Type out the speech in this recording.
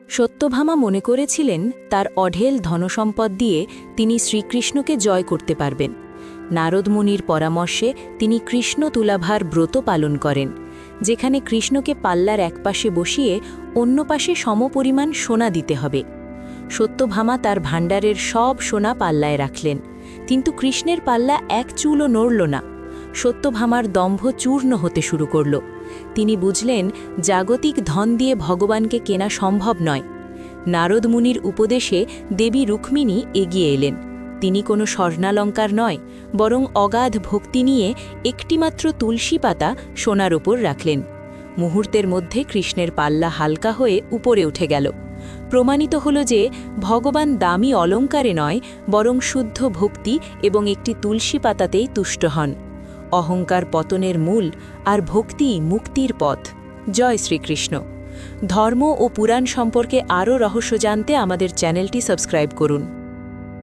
সত্যভামা মনে করেছিলেন তার অঢেল ধনসম্পদ দিয়ে তিনি শ্রীকৃষ্ণকে জয় করতে পারবেন। নারদ মুনির পরামর্শে তিনি কৃষ্ণ তুলাভার ব্রত পালন করেন, যেখানে কৃষ্ণকে পাল্লার একপাশে বসিয়ে অন্য পাশে সমপরিমাণ সোনা দিতে হবে। সত্যভামা তার ভাণ্ডারের সব সোনা পাল্লায় রাখলেন, কিন্তু কৃষ্ণের পাল্লা এক চুলও নড়ল না। সত্যভামার দম্ভ চূর্ণ হতে শুরু করল। তিনি বুঝলেন জাগতিক ধন দিয়ে ভগবানকে কেনা সম্ভব নয়। নারদ মুনির উপদেশে দেবী রুক্মিণী এগিয়ে এলেন। তিনি কোনো স্বর্ণালঙ্কার নয়, বরং অগাধ ভক্তি নিয়ে একটিমাত্র তুলসী পাতা সোনার ওপর রাখলেন। মুহূর্তের মধ্যে কৃষ্ণের পাল্লা হালকা হয়ে উপরে উঠে গেল। প্রমাণিত হল যে ভগবান দামি অলঙ্কারে নয়, বরং শুদ্ধ ভক্তি এবং একটি তুলসী পাতাতেই তুষ্ট হন। অহংকার পতনের মূল, আর ভক্তি মুক্তির পথ। জয় শ্রীকৃষ্ণ। ধর্ম ও পুরাণ সম্পর্কে আরও রহস্য জানতে আমাদের চ্যানেলটি সাবস্ক্রাইব করুন।